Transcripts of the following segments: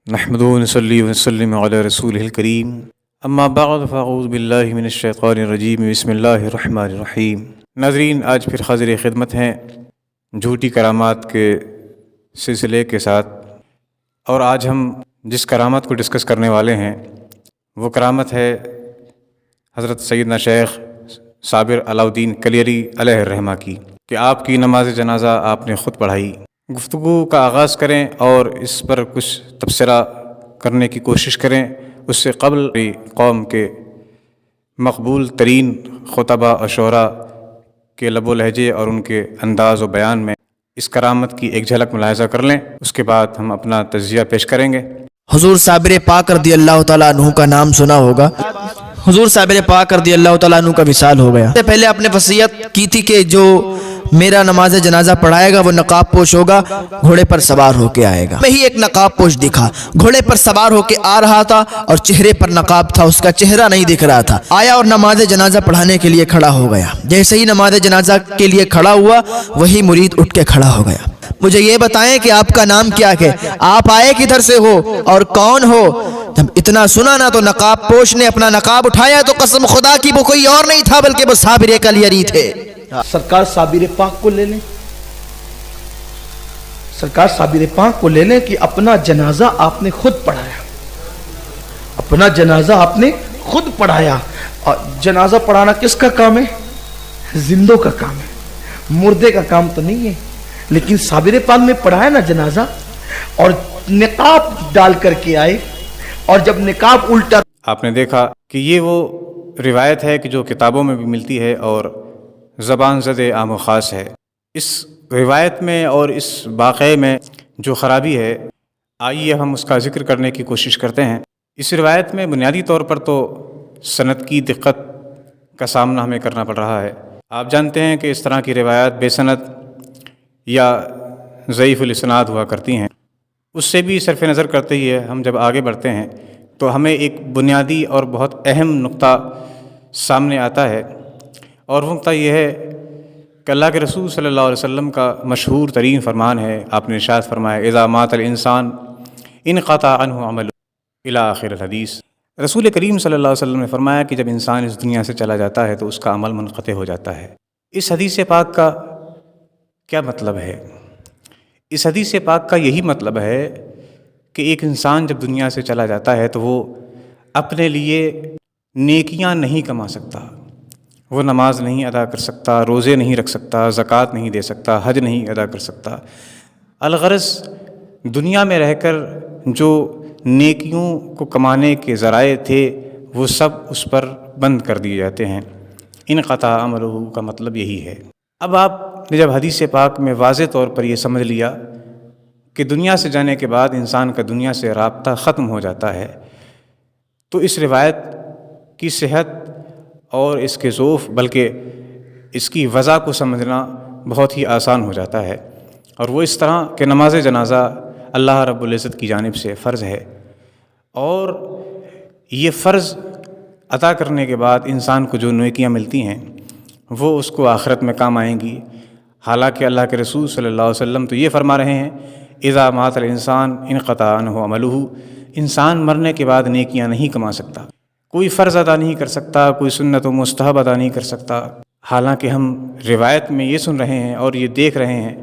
نحمدہ ونصلی وسلم علی رسولہ الکریم اما بعد فاعوذ باللہ من الشیطان الرجیم بسم اللہ الرحمن الرحیم۔ ناظرین، آج پھر حاضر خدمت ہیں جھوٹی کرامات کے سلسلے کے ساتھ، اور آج ہم جس کرامت کو ڈسکس کرنے والے ہیں وہ کرامت ہے حضرت سیدنا شیخ صابر علاء الدین کلیری علیہ الرحمہ کی، کہ آپ کی نماز جنازہ آپ نے خود پڑھائی۔ گفتگو کا آغاز کریں اور اس پر کچھ تبصرہ کرنے کی کوشش کریں۔ اس سے قبل قوم کے مقبول ترین خطبہ اور شعراء کے لب و لہجے اور ان کے انداز و بیان میں اس کرامت کی ایک جھلک ملاحظہ کر لیں، اس کے بعد ہم اپنا تجزیہ پیش کریں گے۔ حضور صابر پاک رضی اللہ تعالیٰ عنہ کا نام سنا ہوگا۔ حضور صابر پاک رضی اللہ تعالیٰ عنہ کا وصال ہو گیا۔ پہلے آپ نے وصیت کی تھی کہ جو میرا نماز جنازہ پڑھائے گا وہ نقاب پوش ہوگا، گھوڑے پر سوار ہو کے آئے گا۔ میں ہی ایک نقاب پوش دکھا، گھوڑے پر سوار ہو کے آ رہا تھا اور چہرے پر نقاب تھا، اس کا چہرہ نہیں دکھ رہا تھا۔ آیا اور نماز جنازہ پڑھانے کے لیے کھڑا ہو گیا۔ جیسے ہی نماز جنازہ کے لیے کھڑا ہوا، وہی مرید اٹھ کے کھڑا ہو گیا۔ مجھے یہ بتائیں کہ آپ کا نام کیا ہے، آپ آئے کدھر سے ہو اور کون ہو؟ جب اتنا سنا نا تو نقاب پوش نے اپنا نقاب اٹھایا تو قسم خدا کی وہ کوئی اور نہیں تھا بلکہ وہ صابر کلیری تھے۔ سرکار صابر پاک کو لے لیں، سرکار صابر پاک کو لے لیں کہ اپنا جنازہ آپ نے خود پڑھایا، اپنا جنازہ آپ نے خود پڑھایا۔ اور جنازہ پڑھانا کس کا کام ہے؟ زندوں کا کام ہے، مردے کا کام تو نہیں ہے۔ لیکن صابر پاک نے پڑھایا نا جنازہ، اور نقاب ڈال کر کے آئے، اور جب نقاب الٹا، آپ نے دیکھا کہ یہ وہ روایت ہے کہ جو کتابوں میں بھی ملتی ہے اور زبان زد عام و خاص ہے۔ اس روایت میں اور اس واقعے میں جو خرابی ہے، آئیے ہم اس کا ذکر کرنے کی کوشش کرتے ہیں۔ اس روایت میں بنیادی طور پر تو سند کی دقت کا سامنا ہمیں کرنا پڑ رہا ہے۔ آپ جانتے ہیں کہ اس طرح کی روایات بے سند یا ضعیف الاسناد ہوا کرتی ہیں۔ اس سے بھی صرف نظر کرتے ہی ہم جب آگے بڑھتے ہیں تو ہمیں ایک بنیادی اور بہت اہم نقطہ سامنے آتا ہے، اور وہ نقطہ یہ ہے کہ اللہ کے رسول صلی اللہ علیہ وسلم کا مشہور ترین فرمان ہے۔ آپ نے ارشاد فرمایا اذا مات الانسان انقطع عنہ عمل الی آخر الحدیث۔ رسول کریم صلی اللہ علیہ وسلم نے فرمایا کہ جب انسان اس دنیا سے چلا جاتا ہے تو اس کا عمل منقطع ہو جاتا ہے۔ اس حدیث پاک کا کیا مطلب ہے؟ اس حدیث پاک کا یہی مطلب ہے کہ ایک انسان جب دنیا سے چلا جاتا ہے تو وہ اپنے لیے نیکیاں نہیں کما سکتا، وہ نماز نہیں ادا کر سکتا، روزے نہیں رکھ سکتا، زکوٰۃ نہیں دے سکتا، حج نہیں ادا کر سکتا۔ الغرض دنیا میں رہ کر جو نیکیوں کو کمانے کے ذرائع تھے وہ سب اس پر بند کر دیے جاتے ہیں۔ انقطع عملہ کا مطلب یہی ہے۔ اب آپ نے جب حدیث پاک میں واضح طور پر یہ سمجھ لیا کہ دنیا سے جانے کے بعد انسان کا دنیا سے رابطہ ختم ہو جاتا ہے، تو اس روایت کی صحت اور اس کے ذوف بلکہ اس کی وضع کو سمجھنا بہت ہی آسان ہو جاتا ہے، اور وہ اس طرح کہ نماز جنازہ اللہ رب العزت کی جانب سے فرض ہے، اور یہ فرض ادا کرنے کے بعد انسان کو جو نیکیاں ملتی ہیں وہ اس کو آخرت میں کام آئیں گی۔ حالانکہ اللہ کے رسول صلی اللہ علیہ وسلم تو یہ فرما رہے ہیں اذا مات الانسان انقطع عنہ عملہ، انسان مرنے کے بعد نیکیاں نہیں کما سکتا، کوئی فرض ادا نہیں کر سکتا، کوئی سنت و مستحب ادا نہیں کر سکتا۔ حالانکہ ہم روایت میں یہ سن رہے ہیں اور یہ دیکھ رہے ہیں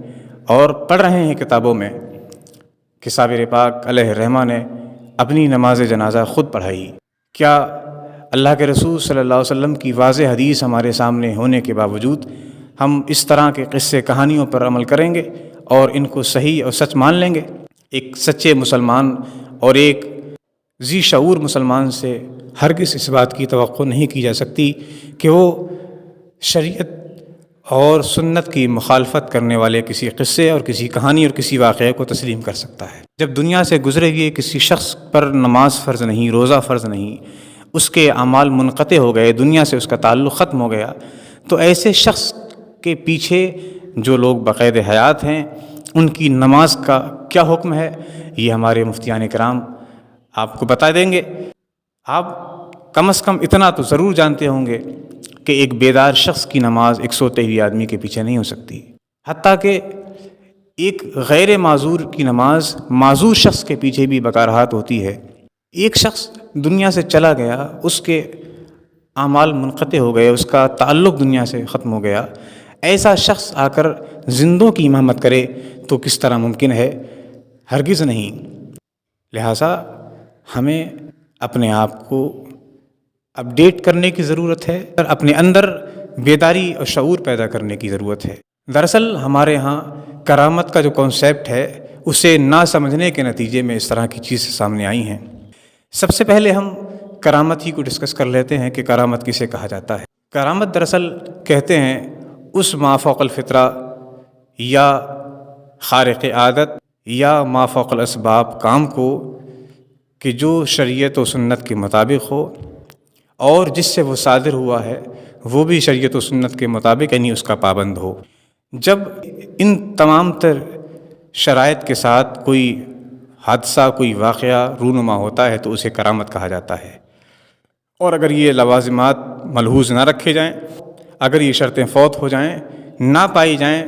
اور پڑھ رہے ہیں کتابوں میں کہ صابر پاک علیہ الرحمہ نے اپنی نماز جنازہ خود پڑھائی۔ کیا اللہ کے رسول صلی اللہ علیہ وسلم کی واضح حدیث ہمارے سامنے ہونے کے باوجود ہم اس طرح کے قصے کہانیوں پر عمل کریں گے اور ان کو صحیح اور سچ مان لیں گے؟ ایک سچے مسلمان اور ایک ذی شعور مسلمان سے ہرگز اس بات کی توقع نہیں کی جا سکتی کہ وہ شریعت اور سنت کی مخالفت کرنے والے کسی قصے اور کسی کہانی اور کسی واقعے کو تسلیم کر سکتا ہے۔ جب دنیا سے گزرے ہوئے کسی شخص پر نماز فرض نہیں، روزہ فرض نہیں، اس کے اعمال منقطع ہو گئے، دنیا سے اس کا تعلق ختم ہو گیا، تو ایسے شخص کے پیچھے جو لوگ بقید حیات ہیں ان کی نماز کا کیا حکم ہے، یہ ہمارے مفتیان کرام آپ کو بتا دیں گے۔ آپ کم از کم اتنا تو ضرور جانتے ہوں گے کہ ایک بیدار شخص کی نماز ایک سوتے ہوئے آدمی کے پیچھے نہیں ہو سکتی، حتیٰ کہ ایک غیر معذور کی نماز معذور شخص کے پیچھے بھی بکارہات ہوتی ہے۔ ایک شخص دنیا سے چلا گیا، اس کے اعمال منقطع ہو گئے، اس کا تعلق دنیا سے ختم ہو گیا، ایسا شخص آ کر زندوں کی امامت کرے تو کس طرح ممکن ہے؟ ہرگز نہیں۔ لہٰذا ہمیں اپنے آپ کو اپڈیٹ کرنے کی ضرورت ہے اور اپنے اندر بیداری اور شعور پیدا کرنے کی ضرورت ہے۔ دراصل ہمارے ہاں کرامت کا جو کانسیپٹ ہے اسے نہ سمجھنے کے نتیجے میں اس طرح کی چیزیں سامنے آئی ہیں۔ سب سے پہلے ہم کرامت ہی کو ڈسکس کر لیتے ہیں کہ کرامت کسے کہا جاتا ہے۔ کرامت دراصل کہتے ہیں اس ما فوق الفطرہ یا خارق عادت یا ما فوق الاسباب کام کو کہ جو شریعت و سنت کے مطابق ہو اور جس سے وہ صادر ہوا ہے وہ بھی شریعت و سنت کے مطابق یعنی اس کا پابند ہو۔ جب ان تمام تر شرائط کے ساتھ کوئی حادثہ، کوئی واقعہ رونما ہوتا ہے تو اسے کرامت کہا جاتا ہے، اور اگر یہ لوازمات ملحوظ نہ رکھے جائیں، اگر یہ شرطیں فوت ہو جائیں، نہ پائی جائیں،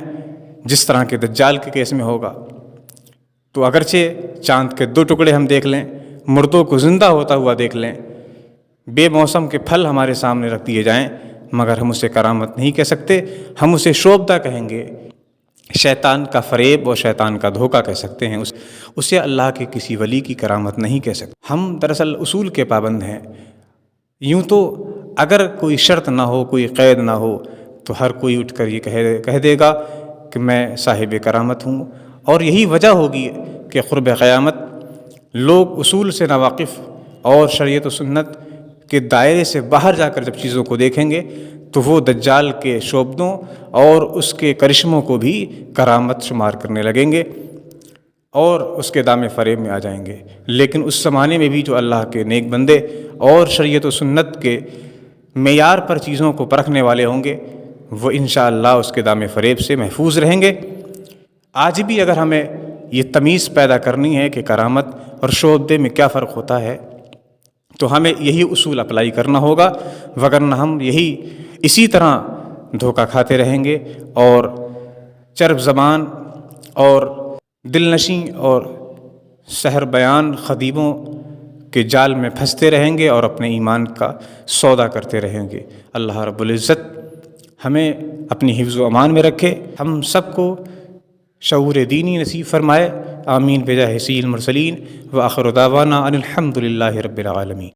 جس طرح کے دجال کے کیس میں ہوگا، تو اگرچہ چاند کے 2 ٹکڑے ہم دیکھ لیں، مردوں کو زندہ ہوتا ہوا دیکھ لیں، بے موسم کے پھل ہمارے سامنے رکھ دیے جائیں، مگر ہم اسے کرامت نہیں کہہ سکتے، ہم اسے شعبدہ کہیں گے، شیطان کا فریب اور شیطان کا دھوکہ کہہ سکتے ہیں، اسے اللہ کے کسی ولی کی کرامت نہیں کہہ سکتے۔ ہم دراصل اصول کے پابند ہیں۔ یوں تو اگر کوئی شرط نہ ہو، کوئی قید نہ ہو، تو ہر کوئی اٹھ کر یہ کہہ دے گا کہ میں صاحب کرامت ہوں، اور یہی وجہ ہوگی کہ قرب قیامت لوگ اصول سے ناواقف اور شریعت و سنت کے دائرے سے باہر جا کر جب چیزوں کو دیکھیں گے تو وہ دجال کے شعبدوں اور اس کے کرشموں کو بھی کرامت شمار کرنے لگیں گے اور اس کے دام فریب میں آ جائیں گے۔ لیکن اس زمانے میں بھی جو اللہ کے نیک بندے اور شریعت و سنت کے معیار پر چیزوں کو پرکھنے والے ہوں گے، وہ انشاءاللہ اس کے دام فریب سے محفوظ رہیں گے۔ آج بھی اگر ہمیں یہ تمیز پیدا کرنی ہے کہ کرامت اور شعبدے میں کیا فرق ہوتا ہے تو ہمیں یہی اصول اپلائی کرنا ہوگا، وگرنہ ہم اسی طرح دھوکہ کھاتے رہیں گے اور چرب زبان اور دل نشیں اور سحر بیان خطیبوں کے جال میں پھنستے رہیں گے اور اپنے ایمان کا سودا کرتے رہیں گے۔ اللہ رب العزت ہمیں اپنی حفظ و امان میں رکھے، ہم سب کو شعور دینی نصیب فرمائے۔ آمین بجاہ سید المرسلین وآخر دعوانا ان الحمد للہ رب العالمین۔